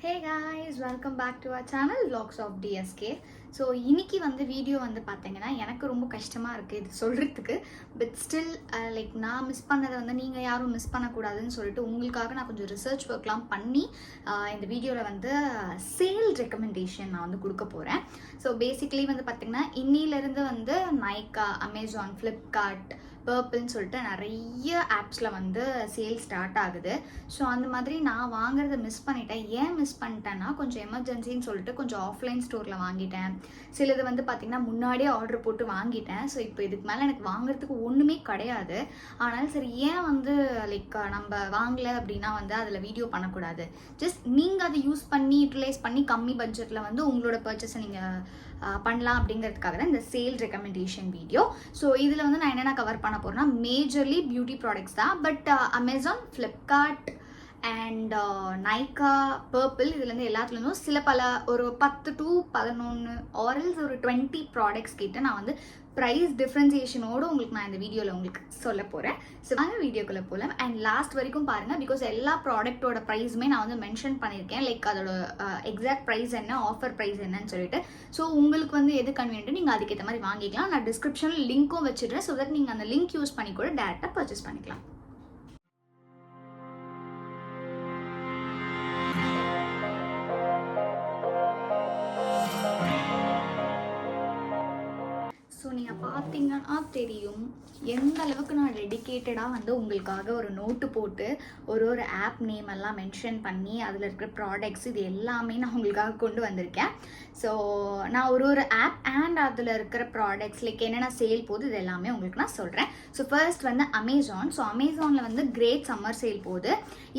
Hey guys, welcome back to our channel Vlogs of DSK. So இன்றைக்கி video பார்த்தீங்கன்னா எனக்கு ரொம்ப கஷ்டமாக இருக்குது இது சொல்கிறதுக்கு. பட் ஸ்டில் லைக் நான் மிஸ் பண்ணதை நீங்கள் யாரும் மிஸ் பண்ணக்கூடாதுன்னு சொல்லிட்டு உங்களுக்காக நான் கொஞ்சம் ரிசர்ச் ஒர்க்லாம் பண்ணி இந்த வீடியோவில் சேல் ரெக்கமெண்டேஷன் நான் கொடுக்க போகிறேன். ஸோ பேசிக்கலி பார்த்தீங்கன்னா இன்னிலேருந்து நைக்கா, அமேசான், ஃப்ளிப்கார்ட், பர்பிள்னு சொல்லிட்டு நிறைய ஆப்ஸில் சேல் ஸ்டார்ட் ஆகுது. ஸோ அந்த மாதிரி நான் வாங்குறத மிஸ் பண்ணிட்டேன். ஏன் மிஸ் பண்ணிட்டேன்னா கொஞ்சம் எமர்ஜென்சின்னு சொல்லிட்டு கொஞ்சம் ஆஃப்லைன் ஸ்டோரில் வாங்கிட்டேன். சிலது பார்த்திங்கன்னா முன்னாடியே ஆர்டர் போட்டு வாங்கிட்டேன். ஸோ இப்போ இதுக்கு மேலே எனக்கு வாங்குறதுக்கு ஒன்றுமே கிடையாது. ஆனால் சரி ஏன் லைக் நம்ம வாங்கலை அப்படின்னா அதில் வீடியோ பண்ணக்கூடாது. ஜஸ்ட் நீங்கள் அதை யூஸ் பண்ணி யூட்டிலைஸ் பண்ணி கம்மி பட்ஜெட்டில் உங்களோட பர்ச்சேஸை நீங்கள் பண்ணலாம் அப்படிங்கிறதுக்காக தான் இந்த சேல் ரெக்கமெண்டேஷன் வீடியோ. ஸோ இதில் நான் என்னென்ன கவர் பண்ண போகிறேன்னா மேஜர்லி பியூட்டி ப்ராடக்ட்ஸ் தான். But Amazon, Flipkart and Nykaa, purple இதுலேருந்து எல்லாத்துலேருந்தும் சில பல ஒரு 10 to 11 ஆரல்ஸ் ஒரு 20 ப்ராடக்ட்ஸ் கிட்ட நான் ப்ரைஸ் டிஃப்ரென்சியேஷனோடு உங்களுக்கு நான் இந்த வீடியோவில் உங்களுக்கு சொல்ல போகிறேன். ஸோ அந்த வீடியோக்குள்ளே போகலாம் அண்ட் லாஸ்ட் வரைக்கும் பாருங்கள். பிகாஸ் எல்லா ப்ராடக்ட்டோட ப்ரைஸுமே நான் மென்ஷன் பண்ணியிருக்கேன். லைக் அதோட எக்ஸாக்ட் ப்ரைஸ் என்ன, ஆஃபர் ப்ரைஸ் என்னன்னு சொல்லிட்டு. ஸோ உங்களுக்கு எது கன்வீனியன்ட்டு நீங்கள் அதுக்கேற்ற மாதிரி வாங்கிக்கலாம். நான் டிஸ்கிரிப்ஷனில் லிங்க்கும் வச்சுடுறேன். ஸோ தட் நீங்கள் அந்த லிங்க் யூஸ் பண்ணி கூட டேரெக்டாக பர்ச்சேஸ் பண்ணிக்கலாம். ஸோ நீங்கள் பார்த்தீங்கன்னா தெரியும் எந்த அளவுக்கு நான் டெடிக்கேட்டடாக உங்களுக்காக ஒரு நோட்டு போட்டு ஒரு ஆப் நேம் எல்லாம் மென்ஷன் பண்ணி அதில் இருக்கிற ப்ராடக்ட்ஸ் இது எல்லாமே நான் உங்களுக்காக கொண்டு வந்திருக்கேன். ஸோ நான் ஒரு ஆப் அண்ட் அதில் இருக்கிற ப்ராடக்ட்ஸ் லைக் என்னென்ன சேல் போகுது இது எல்லாமே உங்களுக்கு நான் சொல்கிறேன். So first Amazon. ஸோ அமேசானில் கிரேட் சம்மர் சேல் போகுது.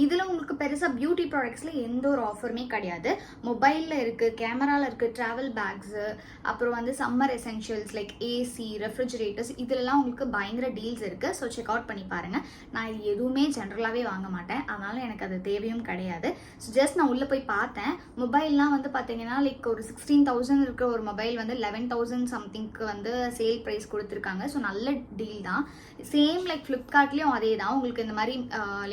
இதில் உங்களுக்கு பெருசாக பியூட்டி ப்ராடக்ட்ஸில் எந்த ஒரு ஆஃபருமே கிடையாது. மொபைலில் இருக்குது, கேமராவில் இருக்குது, ட்ராவல் பேக்ஸு, அப்புறம் summer essentials like AC, refrigerators இதுலலாம் உங்களுக்கு பயங்கர டீல்ஸ் இருக்குது. ஸோ செக் அவுட் பண்ணி பாருங்கள். நான் இது எதுவுமே ஜென்ரலாகவே வாங்க மாட்டேன், அதனால் எனக்கு அது தேவையும் கிடையாது. ஸோ ஜஸ்ட் நான் உள்ளே போய் பார்த்தேன். மொபைல்லாம் பார்த்தீங்கன்னா லைக் ஒரு 16,000 இருக்கிற ஒரு மொபைல் 11,000 சம்திங்க்கு சேல் ப்ரைஸ் கொடுத்துருக்காங்க. ஸோ நல்ல டீல் தான். சேம் லைக் ஃப்ளிப்கார்ட்லேயும் அதே தான். உங்களுக்கு இந்த மாதிரி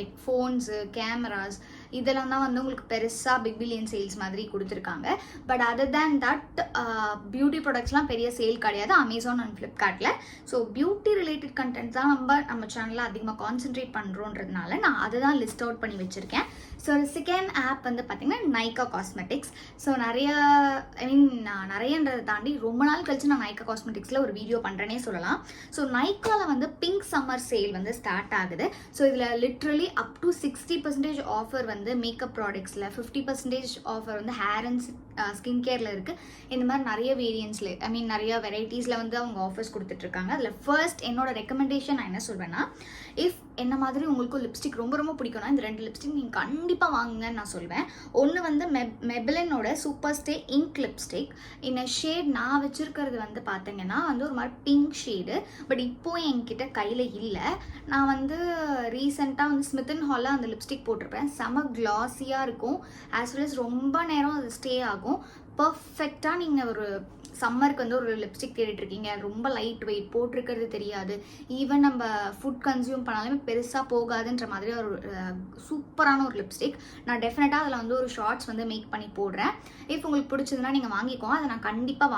லைக் ஃபோன்ஸு, கேமராஸ் இதெல்லாம் தான் உங்களுக்கு பெருசாக பிக் பில்லியன் சேல்ஸ் மாதிரி கொடுத்துருக்காங்க. But other than that beauty ப்ராடக்ட்ஸ்லாம் பெரிய சேல் கிடையாது அமேசான் அண்ட் ஃப்ளிப்கார்ட்டில். ஸோ பியூட்டி ரிலேட்டட் கண்டென்ட் தான் நம்ம சேனலில் அதிகமாக கான்சென்ட்ரேட் பண்ணுறோன்றதுனால நான் அதை தான் லிஸ்ட் அவுட் பண்ணி வச்சுருக்கேன். ஸோ செகண்ட் ஆப் பார்த்தீங்கன்னா நைக்கா காஸ்மெட்டிக்ஸ். ஸோ நிறையன்றதை தாண்டி ரொம்ப நாள் கழிச்சு நான் நைக்கா காஸ்மெட்டிக்ஸில் ஒரு வீடியோ பண்ணுறேனே சொல்லலாம். ஸோ நைக்காவில் பிங்க் சம்மர் சேல் ஸ்டார்ட் ஆகுது. ஸோ இதில் literally up to 60% offer makeup ப்ராடக்ட்ஸில், 50% ஆஃபர் ஹேர் அண்ட் ஸ்கின் கேரில் இருக்குது. இந்த மாதிரி நிறைய வேரியன்ட்ஸில் நிறைய வெரைட்டிஸில் அவங்க ஆஃபர்ஸ் கொடுத்துட்ருக்காங்க. அதில் ஃபர்ஸ்ட் என்னோட ரெக்கமெண்டேஷன் நான் என்ன சொல்வேன்னா, இஃப் என்ன மாதிரி உங்களுக்கு லிப்ஸ்டிக் ரொம்ப ரொம்ப பிடிக்கும்னா இந்த 2 லிப்ஸ்டிக் நீங்கள் கண்டிப்பாக வாங்குங்கன்னு நான் சொல்வேன். ஒன்று மெபிலினோட சூப்பர் ஸ்டே இங்க் லிப்ஸ்டிக். இந்த ஷேட் நான் வச்சுருக்கிறது பார்த்தீங்கன்னா ஒரு மாதிரி பிங்க் ஷேடு. பட் இப்போது என்கிட்ட கையில் இல்லை. நான் ரீசெண்டாக ஸ்மித் அண்ட் ஹாலில் அந்த லிப்ஸ்டிக் போட்டிருப்பேன். செம கிளாஸியாக இருக்கும். ஆஸ் வெல் அஸ் ரொம்ப நேரம் அது ஸ்டே ஆகும். பர்ஃபெக்டாக நீங்கள் ஒரு சம்மருக்கு ஒரு லிப்ஸ்டிக் தேடிட்டு இருக்கீங்க, ரொம்ப லைட் வெயிட், போட்டிருக்கிறது தெரியாது, ஈவன் நம்ம ஃபுட் கன்சியூம் பண்ணாலுமே பெருசாக போகாதுன்ற மாதிரி ஒரு சூப்பரான ஒரு லிப்ஸ்டிக். நான் டெஃபினட்டாக அதில் ஒரு ஷார்ட்ஸ் மேக் பண்ணி போடுறேன். இஃப் உங்களுக்கு பிடிச்சதுன்னா நீங்கள் வாங்கிக்கோங்க. அதை நான் கண்டிப்பாக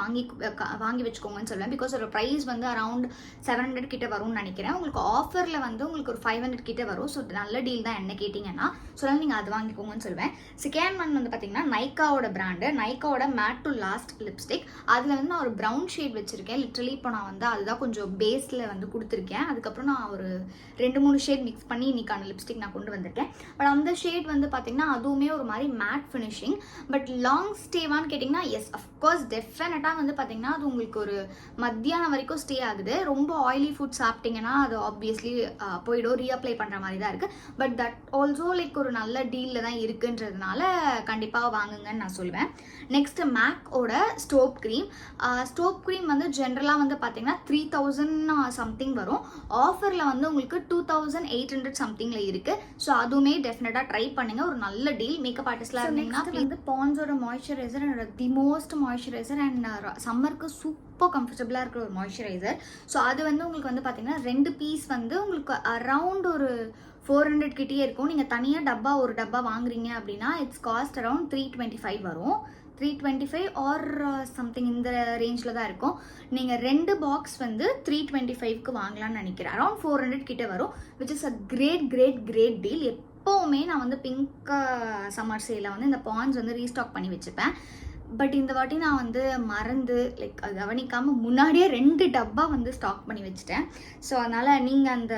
வாங்கி வச்சுக்கோங்கன்னு சொல்லுவேன். பிகாஸ் ஒரு ப்ரைஸ் அரௌண்ட் 700 கிட்ட வரும்னு நினைக்கிறேன். உங்களுக்கு ஆஃபரில் உங்களுக்கு ஒரு 500 கிட்ட வரும். ஸோ நல்ல டீல் தான் என்ன கேட்டிங்கன்னா. ஸோ நீங்கள் அது வாங்கிக்கோங்கன்னு சொல்லுவேன். செகண்ட் ஒன் பார்த்தீங்கன்னா நைக்காவோட பிராண்டு, நைக்காவோட மேட் டு லாஸ்ட் லிப்ஸ்டிக். அதில் நான் ஒரு ப்ரௌன் ஷேட் வச்சுருக்கேன். லிட்ரலி இப்போ நான் அதுதான் கொஞ்சம் பேஸில் கொடுத்துருக்கேன். அதுக்கப்புறம் நான் ஒரு 2-3 ஷேட் மிக்ஸ் பண்ணி இன்னைக்கான லிப்ஸ்டிக் நான் கொண்டு வந்திருக்கேன். பட் அந்த ஷேட் பார்த்தீங்கன்னா அதுவுமே ஒரு மாதிரி மேட் ஃபினிஷிங். பட் லாங் ஸ்டேவான்னு கேட்டிங்கன்னா எஸ் அஃப்கோர்ஸ் டெஃபினட்டாக பார்த்தீங்கன்னா அது உங்களுக்கு ஒரு மத்தியானம் வரைக்கும் ஸ்டே ஆகுது. ரொம்ப ஆயிலி ஃபுட் சாப்பிட்டிங்கன்னா அது ஆப்வியஸ்லி போய்டும், ரீஅப்ளை பண்ணுற மாதிரி தான் இருக்குது. பட் தட் ஆல்சோ லைக் ஒரு நல்ல டீலில் தான் இருக்குன்றதுனால கண்டிப்பாக வாங்குங்கன்னு நான் சொல்லுவேன். நெக்ஸ்ட் மேக்கோட ஸ்டோப் க்ரீம். ஸ்டோப் க்ரீம் ஜென்ரலாக பார்த்தீங்கன்னா 3,000 சம்திங் வரும். ஆஃபரில் உங்களுக்கு 2,800 சம்திங்கில் இருக்குது. ஸோ அதுவுமே டெஃபினட்டாக ட்ரை பண்ணுங்கள். ஒரு நல்ல டீல். மேக்கப் ஆர்டிஸ்ட்லாம் இருந்தீங்கன்னா பாண்ட்ஸோட மாய்ஸ்சரைசர் என்னோட தி மோஸ்ட் மாய்ஸ்சரைசர் அண்ட் சம்மருக்கு சூப்பர் கம்ஃபர்டபுளாக இருக்கிற ஒரு மாய்ஸ்சரைசர். ஸோ அது உங்களுக்கு பார்த்தீங்கன்னா 2 பீஸ் உங்களுக்கு அரவுண்ட் ஒரு 400 கிட்டே இருக்கும். நீங்கள் தனியாக ஒரு டப்பா வாங்குறீங்க அப்படின்னா இட்ஸ் காஸ்ட் அரௌண்ட் 325 வரும். 325 ஆர் சம்திங் இந்த ரேஞ்சில் தான் இருக்கும். நீங்கள் 2 பாக்ஸ் வந்து 325க்கு வாங்கலாம்னு நினைக்கிறேன். அரௌண்ட் 400 கிட்டே வரும், which is a great deal. எப்போவுமே நான் வந்து பிங்க் சம்மர் சேலில் வந்து இந்த பாண்ட்ஸ் வந்து ரீஸ்டாக் பண்ணி வச்சுப்பேன். பட் இந்த வாட்டி நான் வந்து மறந்து லைக் அது கவனிக்காமல் முன்னாடியே 2 டப்பா வந்து ஸ்டாக் பண்ணி வச்சுட்டேன். ஸோ அதனால் நீங்கள் அந்த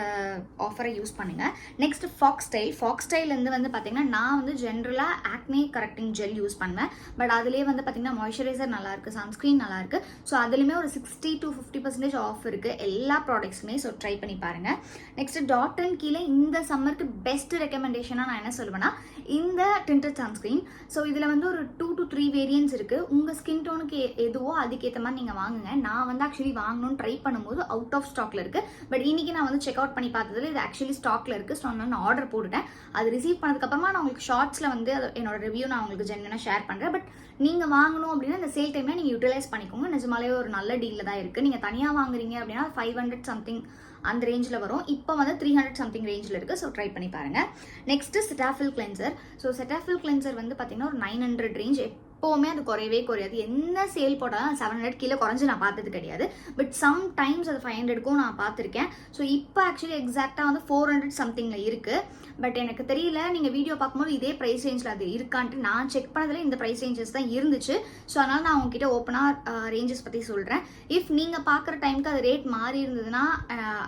ஆஃபரை யூஸ் பண்ணுங்கள். நெக்ஸ்ட் ஃபாக்ஸ் ஸ்டைல்லேருந்து வந்து பார்த்திங்கன்னா நான் வந்து ஜென்ரலாக ஆக்னே கரெக்டிங் ஜெல் யூஸ் பண்ணுவேன். பட் அதுலேயே வந்து பார்த்திங்கன்னா மாய்ஸ்சரைசர் நல்லாயிருக்கு, சன்ஸ்க்ரீன் நல்லாயிருக்கு. ஸோ அதுலேயுமே ஒரு 60 to 50% ஆஃப் இருக்குது எல்லா ப்ராடக்ட்ஸுமே. ஸோ ட்ரை பண்ணி பாருங்கள். நெக்ஸ்ட் டாட் கீழே இந்த சம்மருக்கு பெஸ்ட் ரெக்கமெண்டேஷனாக நான் என்ன சொல்லுவேன்னா இந்த டிண்டட் சன்ஸ்க்ரீன். ஸோ இதில் வந்து ஒரு 2 to 3 வேரியன்ட்ஸ் இருக்குது. உங்கள் ஸ்கின் டோனுக்கு எதுவோ அதுக்கேற்ற மாதிரி நீங்கள் வாங்குங்க. நான் வந்து ஆக்சுவலி வாங்கணும்னு ட்ரை பண்ணும்போது அவுட் ஆஃப் ஸ்டாக்ல இருக்குது. பட் இன்னைக்கு நான் வந்து செக் அவுட் பண்ணி பார்த்ததுல இது ஆக்சுவலி ஸ்டாக்ல இருக்குது. ஸோ நான் ஆர்டர் போட்டுட்டேன். அது ரிசீவ் பண்ணதுக்கப்புறமா நான் உங்களுக்கு ஷார்ட்ஸில் வந்து என்னோட ரிவ்யூ நான் உங்களுக்கு ஜென்வனாக ஷேர் பண்ணுறேன். பட் நீங்கள் வாங்கணும் அப்படின்னா இந்த சேல் டைமில் நீங்கள் யூட்டிலைஸ் பண்ணிக்கோங்க. நிஜமாலே ஒரு நல்ல டீலில் தான் இருக்குது. நீங்கள் தனியாக வாங்குறீங்க அப்படின்னா 500 சம்திங் அந்த ரேஞ்சில் வரும். இப்போ வந்து 300 சம்திங் ரேஞ்சில் இருக்குது. ஸோ ட்ரை பண்ணி பாருங்கள். Next செட்டாஃபில் cleanser. ஸோ செட்டாஃபில் கிளென்சர் வந்து பார்த்தீங்கன்னா ஒரு 900 ரேஞ்ச். எப்போவுமே அது குறையவே குறையாது. என்ன சேல் போட்டாலும் 700 கீழே குறைஞ்சி நான் பார்த்தது கிடையாது. பட் சம்டைம்ஸ் அது 500க்கும் நான் பார்த்துருக்கேன். ஸோ இப்போ ஆக்சுவலி எக்ஸாக்டாக வந்து 400 சம்திங்கில் இருக்குது. பட் எனக்கு தெரியல, நீங்கள் வீடியோ பார்க்கும்போது இதே ப்ரைஸ் ரேஞ்சில் அது இருக்கான்ட்டு. நான் செக் பண்ணதில் இந்த ப்ரைஸ் ரேஞ்சஸ் தான் இருந்துச்சு. ஸோ அதனால் நான் உங்ககிட்ட ஓப்பனாக ரேஞ்சஸ் பற்றி சொல்கிறேன். இஃப் நீங்கள் பார்க்குற டைமுக்கு அது ரேட் மாறி இருந்ததுன்னா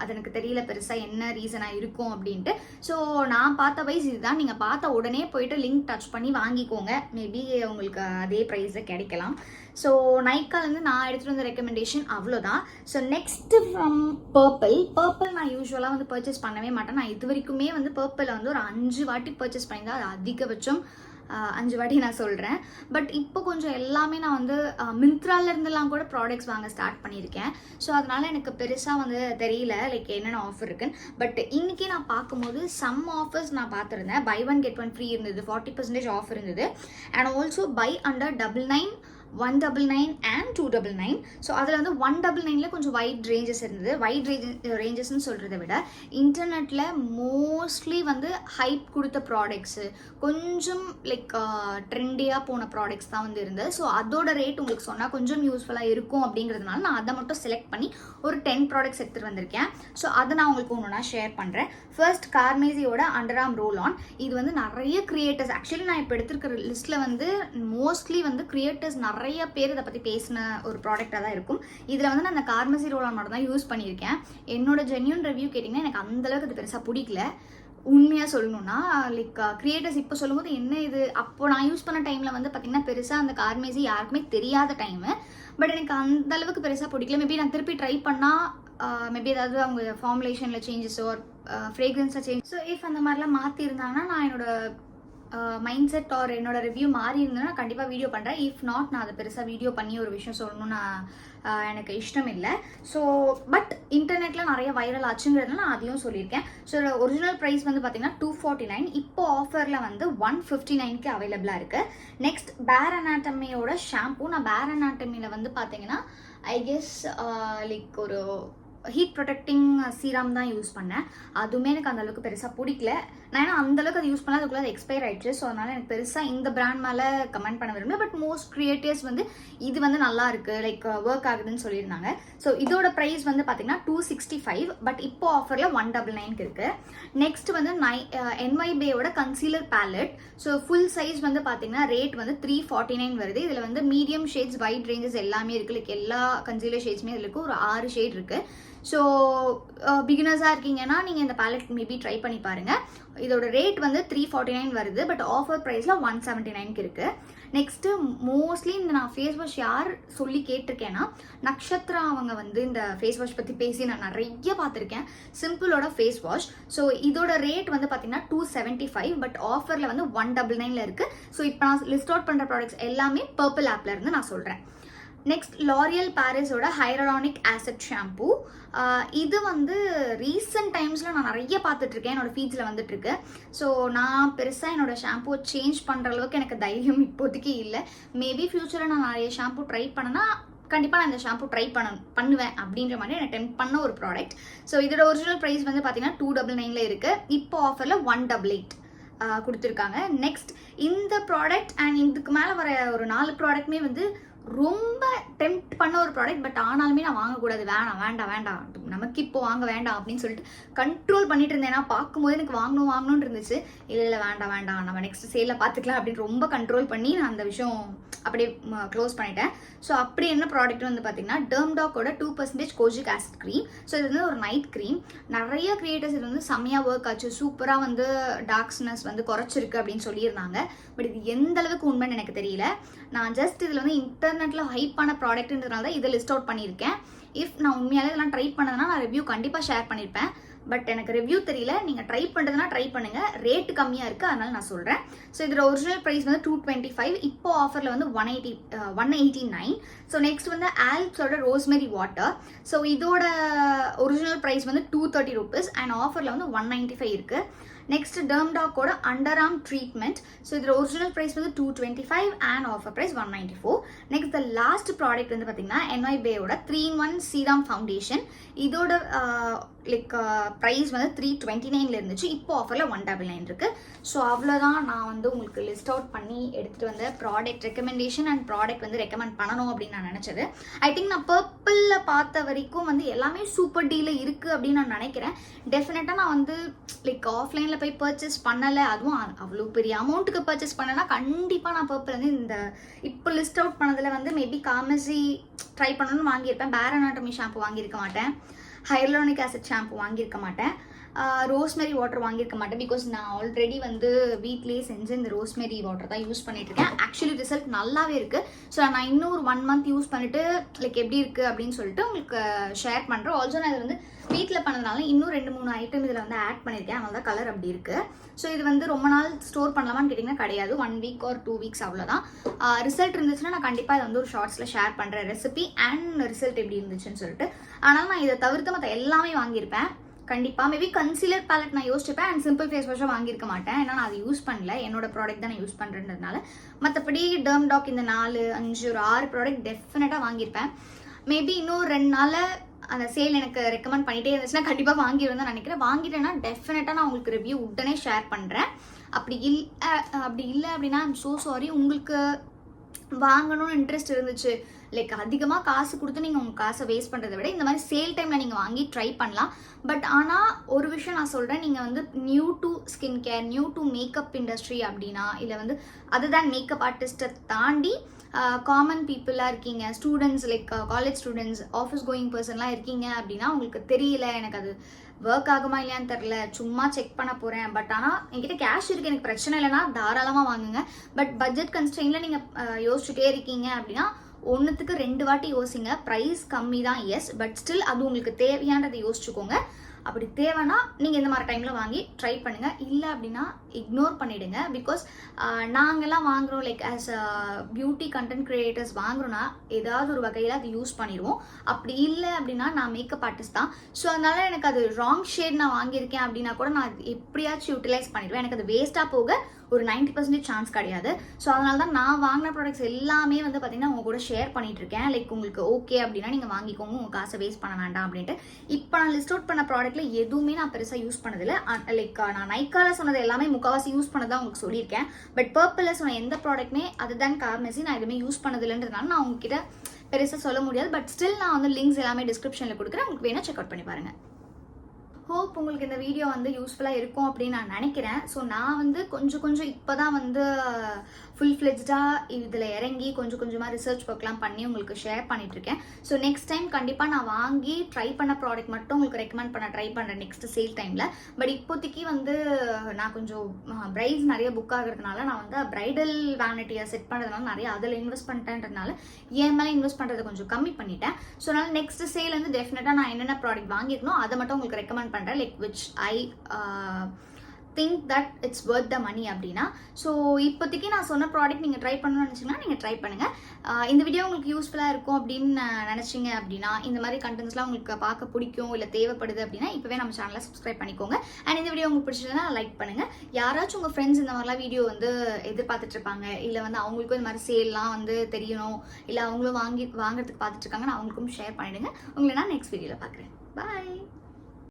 அது எனக்கு தெரியல பெருசாக என்ன ரீசனாக இருக்கும் அப்படின்ட்டு. ஸோ நான் பார்த்த வைஸ் இதுதான். நீங்கள் பார்த்த உடனே போயிட்டு லிங்க் டச் பண்ணி வாங்கிக்கோங்க. மேபி உங்களுக்கு அதே ப்ரைஸில் கிடைக்கலாம். ஸோ நைக்காலேருந்து நான் எடுத்துகிட்டு வந்த ரெக்கமெண்டேஷன் அவ்வளோதான். ஸோ நெக்ஸ்ட்டு ஃப்ரம் பர்பிள் நான் யூஸ்வலாக வந்து பர்ச்சேஸ் பண்ணவே மாட்டேன். நான் இது வரைக்குமே வந்து பர்பிளில் வந்து ஒரு 5 வாட்டி பர்ச்சேஸ் பண்ணியிருந்தேன். அது அதிகபட்சம் 5 வாட்டி நான் சொல்கிறேன். பட் இப்போ கொஞ்சம் எல்லாமே நான் வந்து மிந்த்ராலேருந்துலாம் கூட ப்ராடக்ட்ஸ் வாங்க ஸ்டார்ட் பண்ணியிருக்கேன். ஸோ அதனால் எனக்கு பெருசாக வந்து தெரியல லைக் என்னென்ன ஆஃபர் இருக்குன்னு. பட் இன்றைக்கி நான் பார்க்கும்போது சம் ஆஃபர்ஸ் நான் பார்த்துருந்தேன். buy 1 get 1 ஃப்ரீ இருந்தது, 40% ஆஃப் இருந்தது. And also buy under 99, 199 and 299. So அதில் வந்து 199ல கொஞ்சம் வைட் ரேஞ்சஸ் இருந்தது. வைட் ரேஞ்சஸ்ன்னு சொல்கிறத விட இன்டர்நெட்டில் மோஸ்ட்லி வந்து ஹைப் கொடுத்த ப்ராடக்ட்ஸு, கொஞ்சம் லைக் ட்ரெண்டியாக போன ப்ராடக்ட்ஸ் தான் வந்து இருந்தது. ஸோ அதோட ரேட் உங்களுக்கு சொன்னால் கொஞ்சம் யூஸ்ஃபுல்லாக இருக்கும் அப்படிங்கிறதுனால நான் அதை மட்டும் செலக்ட் பண்ணி ஒரு 10 ப்ராடக்ட்ஸ் எடுத்துகிட்டு வந்திருக்கேன். ஸோ அதை நான் உங்களுக்கு ஒன்று ஷேர் பண்ணுறேன். ஃபர்ஸ்ட் கார்மேசியோட அண்டர் ஆர்ம் ரோல் ஆன். இது வந்து நிறைய கிரியேட்டர்ஸ், ஆக்சுவலி நான் இப்போ எடுத்துருக்கிற லிஸ்ட்டில் வந்து மோஸ்ட்லி வந்து கிரியேட்டர்ஸ் நிறைய பேர் இதை பற்றி பேசின ஒரு ப்ராடக்டாக தான் இருக்கும். இதில் வந்து நான் அந்த கார்மசி ரோல் ஆன் மட்டும் தான் யூஸ் பண்ணியிருக்கேன். என்னோட ஜென்யூன் ரிவ்யூ கேட்டிங்கன்னா எனக்கு அந்தளவுக்கு அது பெருசாக பிடிக்கல. உண்மையாக சொல்லணும்னா லைக் கிரியேட்டர்ஸ் இப்போ சொல்லும்போது என்ன இது, அப்போ நான் யூஸ் பண்ண டைமில் வந்து பார்த்திங்கன்னா பெருசாக அந்த கார்மேசி யாருக்குமே தெரியாத டைமு. பட் எனக்கு அந்த அளவுக்கு பெருசாக பிடிக்கல. மேபி நான் திருப்பி ட்ரை பண்ணால் மேபி ஏதாவது அவங்க ஃபார்முலேஷனில் சேஞ்சஸோ ஃப்ரேக்ரன்ஸாக சேஞ்ச், ஸோ இஃப் அந்த மாதிரிலாம் மாற்றிருந்தாங்கன்னா நான் என்னோட மைண்ட் செட் ஆர் என்னோட ரிவ்யூ மாறி இருந்ததுன்னா கண்டிப்பாக வீடியோ பண்ணுறேன். இஃப் நாட் நான் அதை பெருசாக வீடியோ பண்ணி ஒரு விஷயம் சொல்லணும்னு எனக்கு இஷ்டம் இல்லை. ஸோ பட் இன்டர்நெட்டில் நிறைய வைரல் ஆச்சுங்கிறதுனால நான் அதையும் சொல்லியிருக்கேன். ஸோ ஒரிஜினல் ப்ரைஸ் வந்து பார்த்தீங்கன்னா 249, இப்போ ஆஃபரில் வந்து 159க்கு அவைலபிளாக இருக்குது. நெக்ஸ்ட் பேர் அனாட்டமியோட ஷாம்பூ. நான் பேர் அனாட்டமியில் வந்து பார்த்தீங்கன்னா ஐ கெஸ் லைக் ஒரு ஹீட் ப்ரொடெக்டிங் சீரம் தான் யூஸ் பண்ணேன். அதுவுமே எனக்கு அந்தளவுக்கு பெருசாக பிடிக்கல. நான் ஏன்னா அந்தளவுக்கு அது யூஸ் பண்ணால் அதுக்குள்ளே அது எக்ஸ்பயர் ஆகிடுச்சு. ஸோ அதனால் எனக்கு பெருசாக இந்த பிராண்ட் மேலே கமெண்ட் பண்ண விரும்பல. பட் மோஸ்ட் கிரியேட்டர்ஸ் வந்து இது வந்து நல்லா இருக்குது லைக் ஒர்க் ஆகுதுன்னு சொல்லியிருந்தாங்க. ஸோ இதோட ப்ரைஸ் வந்து பார்த்தீங்கன்னா 265, பட் இப்போ ஆஃபரில் 199க்கு இருக்குது. நெக்ஸ்ட் வந்து NYBேயோட concealer palette. So full size வந்து பார்த்தீங்கன்னா ரேட் வந்து 349 வருது. இதில் வந்து மீடியம் ஷேட்ஸ், வைட் ரேஞ்சஸ் எல்லாமே இருக்குது. லைக் எல்லா கன்சீலர் ஷேட்ஸுமே இதில் இருக்குது. ஒரு 6 ஷேட் இருக்குது. ஸோ பிகினர்ஸாக இருக்கீங்கன்னா நீங்கள் இந்த பேலட் மேபி ட்ரை பண்ணி பாருங்கள். இதோட ரேட் வந்து 349 வருது, பட் ஆஃபர் ப்ரைஸில் 179க்கு இருக்குது. நெக்ஸ்ட்டு மோஸ்ட்லி இந்த நான் ஃபேஸ் வாஷ் யார் சொல்லி கேட்டிருக்கேன்னா நக்ஷத்ரா அவங்க வந்து இந்த ஃபேஸ் வாஷ் பற்றி பேசி நான் நிறைய பார்த்துருக்கேன். சிம்பிளோட ஃபேஸ் வாஷ். ஸோ இதோட ரேட் வந்து பார்த்தீங்கன்னா 275, பட் ஆஃபரில் வந்து 199ல இருக்குது. ஸோ இப்போ நான் லிஸ்ட் அவுட் பண்ணுற ப்ராடக்ட்ஸ் எல்லாமே பர்பிள் ஆப்ல இருந்து நான் சொல்கிறேன். நெக்ஸ்ட் லாரியல் பாரிஸோட ஹைரலானிக் ஆசிட் ஷாம்பூ. இது வந்து ரீசெண்ட் டைம்ஸில் நான் நிறைய பார்த்துட்ருக்கேன், என்னோடய ஃபீட்ஸில் வந்துட்டுருக்கு. ஸோ நான் பெருசாக என்னோடய ஷாம்பூவை சேஞ்ச் பண்ணுற அளவுக்கு எனக்கு தைரியம் இப்போதைக்கு இல்லை. மேபி ஃப்யூச்சரில் நான் நிறைய ஷாம்பூ ட்ரை பண்ணேன்னா கண்டிப்பாக நான் இந்த ஷாம்பு ட்ரை பண்ணுவேன் அப்படின்ற மாதிரி நான் டெம்ப் பண்ண ஒரு ப்ராடக்ட். ஸோ இதோட ஒரிஜினல் ப்ரைஸ் வந்து பார்த்தீங்கன்னா 299 இருக்குது. இப்போ ஆஃபரில் 188 கொடுத்துருக்காங்க. நெக்ஸ்ட் இந்த ப்ராடக்ட் அண்ட் இதுக்கு மேலே வர ஒரு 4 ப்ராடக்ட்மே வந்து ரொம்ப டெம்ப்ட் பண்ண ஒரு ப்ராடக்ட். பட் ஆனாலுமே நான் வாங்கக்கூடாது, வேண்டாம் நமக்கு இப்போ வாங்க வேண்டாம் அப்படின்னு சொல்லிட்டு கண்ட்ரோல் பண்ணிட்டு இருந்தேன். ஏன்னா பார்க்கும்போது எனக்கு வாங்கணும்னு இருந்துச்சு. இல்லை வேண்டாம் நம்ம நெக்ஸ்ட் சேலில் பார்த்துக்கலாம் அப்படின்னு ரொம்ப கண்ட்ரோல் பண்ணி நான் அந்த விஷயம் அப்படியே க்ளோஸ் பண்ணிட்டேன். ஸோ அப்படி என்ன ப்ராடக்ட் வந்து பார்த்தீங்கன்னா டெர்ம்டாக்கோட 2% கோஜிக் ஆசிட் க்ரீம். ஸோ இது வந்து ஒரு நைட் க்ரீம். நிறைய கிரியேட்டர்ஸ் இது வந்து செம்மையாக ஒர்க் ஆச்சு, சூப்பராக வந்து டார்க்ஸ்னஸ் வந்து குறைச்சிருக்கு அப்படின்னு சொல்லியிருந்தாங்க. பட் இது எந்த அளவுக்கு உண்மைன்னு எனக்கு தெரியல. நான் ஜஸ்ட் இதில் வந்து இன்டர்நெட்டில் ஹைப்பான ப்ராடக்ட்ன்றதுனால தான் இதை லிஸ்ட் அவுட் பண்ணியிருக்கேன். இஃப் நான் உண்மையாலே இதெல்லாம் ட்ரை பண்ணதுன்னா நான் ரிவ்யூ கண்டிப்பாக ஷேர் பண்ணியிருப்பேன். பட் எனக்கு ரிவ்யூ தெரியல. நீங்கள் ட்ரை பண்ணுறதுனா ட்ரை பண்ணுங்கள். ரேட்டு கம்மியாக இருக்குது, அதனால நான் சொல்கிறேன். ஸோ இதோட ஒரிஜினல் ப்ரைஸ் வந்து 225. இப்போ ஆஃபரில் வந்து 189. ஸோ நெக்ஸ்ட் வந்து ஆல்ப்ஸோட ரோஸ்மெரி வாட்டர். ஸோ இதோட ஒரிஜினல் ப்ரைஸ் வந்து 230 rupees அண்ட் ஆஃபரில் வந்து 195 இருக்குது. நெக்ஸ்ட் டெர்ம்டாக்கோட அண்டர் ஆர்ம் ட்ரீட்மெண்ட். ஸோ இதோட ஒரிஜினல் ப்ரைஸ் வந்து 225 and offer price 194. Next the last product வந்து பார்த்தீங்கன்னா NYBAயோட 3-in-1 சீரம் ஃபவுண்டேஷன். இதோட ப்ரைஸ் வந்து 329 இருந்துச்சு. இப்போ ஆஃபரில் 199 இருக்குது. ஸோ அவ்வளோதான் நான் வந்து உங்களுக்கு லிஸ்ட் அவுட் பண்ணி எடுத்துகிட்டு வந்த ப்ராடக்ட் ரெக்கமெண்டேஷன் அண்ட் ப்ராடக்ட் வந்து ரெக்கமெண்ட் பண்ணணும் அப்படின்னு நான் நினச்சது. ஐ திங்க் நான் பர்பிளில் பார்த்த வரைக்கும் வந்து எல்லாமே சூப்பர் டீலில் இருக்குது அப்படின்னு நான் நினைக்கிறேன். டெஃபினட்டாக நான் வந்து ஆஃப்லைனில் போய் பர்ச்சேஸ் பண்ணலை, அதுவும் அவ்வளோ பெரிய அமௌண்ட்டுக்கு பர்ச்சேஸ் பண்ணேன்னா கண்டிப்பாக நான் பர்பிள் வந்து இந்த இப்போ லிஸ்ட் அவுட் பண்ணதில் வந்து மேபி காமசி ட்ரை பண்ணணும்னு வாங்கியிருப்பேன். பேர் அனாட்டமி ஷாம்பு வாங்கியிருக்க மாட்டேன், ஹைலோனிக் ஆசிட் ஷாம்பு வாங்கியிருக்க மாட்டேன், ரோஸ்மெரி வாட்டர் வாங்கியிருக்க மாட்டேன். பிகாஸ் நான் ஆல்ரெடி வந்து வீட்லேயே செஞ்சு இந்த ரோஸ்மெரி வாட்டர் தான் யூஸ் பண்ணிட்டு இருக்கேன். ஆக்சுவலி ரிசல்ட் நல்லாவே இருக்குது. ஸோ நான் இன்னும் ஒரு 1 month யூஸ் பண்ணிட்டு எப்படி இருக்குது அப்படின்னு சொல்லிட்டு உங்களுக்கு ஷேர் பண்ணுறேன். ஆல்சோ நான் இது வந்து வீட்டில் பண்ணதுனால இன்னும் 2-3 ஐட்டம் இதில் வந்து ஆட் பண்ணியிருக்கேன். அதனால தான் கலர் அப்படி இருக்குது. ஸோ இது வந்து ரொம்ப நாள் ஸ்டோர் பண்ணலாமான்னு கேட்டிங்கன்னா கிடையாது. 1 week or 2 weeks அவ்வளோதான். ரிசல்ட் இருந்துச்சுன்னா நான் கண்டிப்பாக இதை வந்து ஒரு ஷார்ட்ஸில் ஷேர் பண்ணுறேன், ரெசிபி அண்ட் ரிசல்ட் எப்படி இருந்துச்சுன்னு சொல்லிட்டு. ஆனால் நான் இதை தவிர்த்து மற்ற எல்லாமே வாங்கியிருப்பேன் கண்டிப்பாக. மேபி கன்சீலர் பேலட் நான் யோசிச்சிருப்பேன் அண்ட் சிம்பிள் ஃபேஸ் வாஷாக வாங்கியிருக்க மாட்டேன். ஏன்னா நான் அதை யூஸ் பண்ணல, என்னோட ப்ராடக்ட் தான் நான் யூஸ் பண்ணுறதுனால. மற்றபடி டெர்ம்டாக் இந்த 4, 5, ஒரு 6 ப்ராடக்ட் டெஃபினட்டாக வாங்கியிருப்பேன். மேபி இன்னும் 2 நாளில் அந்த சேல் எனக்கு ரெக்கமெண்ட் பண்ணிகிட்டே இருந்துச்சுன்னா கண்டிப்பாக வாங்கிடுவேன் தான் நினைக்கிறேன். வாங்கிட்டேன்னா டெஃபினட்டாக நான் உங்களுக்கு ரிவ்யூ உடனே ஷேர் பண்ணுறேன். அப்படி இல்லை அப்படின்னா ஐம் ஸோ சாரி. உங்களுக்கு வாங்கணும்னு இன்ட்ரெஸ்ட் இருந்துச்சு, அதிகமாக காசு கொடுத்து நீங்கள் உங்கள் காசை வேஸ்ட் பண்ணுறதை விட இந்த மாதிரி சேல் டைமில் நீங்கள் வாங்கி ட்ரை பண்ணலாம். பட் ஆனால் ஒரு விஷயம் நான் சொல்கிறேன், நீங்கள் வந்து new to skin care, new to makeup industry அப்படின்னா, இல்லை வந்து அதுதான் மேக்கப் ஆர்டிஸ்ட்டை தாண்டி காமன் பீப்புளாக இருக்கீங்க, students college students, office going பர்சன்லாம் இருக்கீங்க அப்படின்னா உங்களுக்கு தெரியல எனக்கு அது ஒர்க் ஆகுமா இல்லையான்னு தெரில, சும்மா செக் பண்ண போகிறேன். பட் ஆனால் என்கிட்ட கேஷ் இருக்குது, எனக்கு பிரச்சனை இல்லைன்னா தாராளமாக வாங்குங்க. பட் பட்ஜெட் கன்ஸ்ட்ரெயினில் நீங்கள் யோசிச்சுட்டே இருக்கீங்க அப்படின்னா ஒன்றுத்துக்கு 2 வாட்டி யோசிங்க. ப்ரைஸ் கம்மி தான், எஸ், பட் ஸ்டில் அது உங்களுக்கு தேவையானதை யோசிச்சுக்கோங்க. அப்படி தேவைன்னா நீங்கள் இந்த மாதிரி டைமில் வாங்கி ட்ரை பண்ணுங்கள். இல்லை அப்படின்னா இக்னோர் பண்ணிவிடுங்க. பிகாஸ் நாங்கள்லாம் வாங்குகிறோம் ஆஸ் பியூட்டி கண்டென்ட் க்ரியேட்டர்ஸ் வாங்குறோன்னா ஏதாவது ஒரு வகையில் அது யூஸ் பண்ணிடுவோம். அப்படி இல்லை அப்படின்னா நான் மேக்கப் ஆர்டிஸ்ட் தான். ஸோ அதனால் எனக்கு அது ராங் ஷேட் நான் வாங்கியிருக்கேன் அப்படின்னா கூட நான் எப்படியாச்சும் யூட்டிலைஸ் பண்ணிடுவேன். எனக்கு அது வேஸ்ட்டாக போக ஒரு 90% சான்ஸ் கிடையாது. ஸோ அதனால தான் நான் வாங்கின ப்ராடக்ட்ஸ் எல்லாமே வந்து பார்த்தீங்கன்னா உங்க கூட ஷேர் பண்ணிட்டு இருக்கேன். உங்களுக்கு ஓகே அப்படின்னா நீங்கள் வாங்கிக்கோங்க, உங்கள் காசை வேஸ்ட் பண்ண வேண்டாம் அப்படின்ட்டு. இப்போ நான் லிஸ்ட் அவுட் பண்ண ப்ராடக்ட்ல எதுவுமே நான் பெருசாக யூஸ் பண்ணதில்லை. நான் நைக்கால சொன்னது எல்லாமே முக்கால்வாசி யூஸ் பண்ணதான் உங்களுக்கு சொல்லியிருக்கேன். பட் பர்பிளில் சொன்ன எந்த ப்ராடக்ட்மே அதுதான் கார்மெசி நான் எதுவுமே யூஸ் பண்ணதில்லைன்றதுனால நான் உங்ககிட்ட பெருசாக சொல்ல முடியாது. பட் ஸ்டில் நான் வந்து லிங்க்ஸ் எல்லாமே டிஸ்கிரிப்ஷனில் கொடுக்குறேன், உங்களுக்கு வேணால் செக் அவுட் பண்ணி பாருங்கள். ஹோப் உங்களுக்கு இந்த வீடியோ வந்து யூஸ்ஃபுல்லாக இருக்கும் அப்படின்னு நான் நினைக்கிறேன். ஸோ நான் வந்து கொஞ்சம் இப்போ தான் வந்து ஃபுல் ஃப்ளெஜ்டாக இதில் இறங்கி கொஞ்சமாக ரிசர்ச் ஒர்க்லாம் பண்ணி உங்களுக்கு ஷேர் பண்ணிகிட்ருக்கேன். ஸோ நெக்ஸ்ட் டைம் கண்டிப்பாக நான் வாங்கி ட்ரை பண்ண ப்ராடக்ட் மட்டும் உங்களுக்கு ரெக்கமெண்ட் பண்ண ட்ரை பண்ணுறேன் நெக்ஸ்ட் சேல் டைமில். பட் இப்போதைக்கு வந்து நான் கொஞ்சம் பிரைட்ஸ் நிறைய புக் ஆகிறதுனால நான் வந்து பிரைடல் வேனிட்டியை செட் பண்ணுறதுனால நிறைய அதில் இன்வெஸ்ட் பண்ணிட்டேன்றதுனால என் மேலே இன்வெஸ்ட் பண்ணுறதை கொஞ்சம் கம்மி பண்ணிட்டேன். ஸோ அதனால் நெக்ஸ்ட் சேல் வந்து டெஃபினட்டாக நான் என்னென்ன ப்ராடக்ட் வாங்கிக்கணும் அதை மட்டும் உங்களுக்கு ரெக்கமெண்ட் பண்ணுறேன், which I think that it's worth the money அப்படின்னா. ஸோ இப்போதைக்கு நான் சொன்ன ப்ராடக்ட் நீங்கள் ட்ரை பண்ணணும்னு நினச்சிங்கன்னா நீங்கள் ட்ரை பண்ணுங்கள். இந்த வீடியோ உங்களுக்கு யூஸ்ஃபுல்லாக இருக்கும் அப்படின்னு நினச்சிங்க அப்படின்னா, இந்த மாதிரி கண்டென்ட்ஸ்லாம் உங்களுக்கு பார்க்க பிடிக்கும் இல்லை தேவைப்படுது அப்படின்னா இப்போவே நம்ம சேனலை சப்ஸ்கிரைப் பண்ணிக்கோங்க. அண்ட் இந்த வீடியோ உங்களுக்கு பிடிச்சதுன்னா லைக் பண்ணுங்கள். யாராச்சும் உங்கள் ஃப்ரெண்ட்ஸ் இந்த மாதிரிலாம் வீடியோ வந்து எதிர்பார்த்துட்டு இருப்பாங்க, இல்லை வந்து அவங்களுக்கும் இந்த மாதிரி சேல்லாம் வந்து தெரியணும், இல்லை அவங்களும் வாங்குறதுக்கு பார்த்துட்டு இருக்காங்க, நான் அவங்களுக்கும் ஷேர் பண்ணிடுங்க. உங்களை நான் நெக்ஸ்ட் வீடியோவில் பார்க்குறேன். பாய்.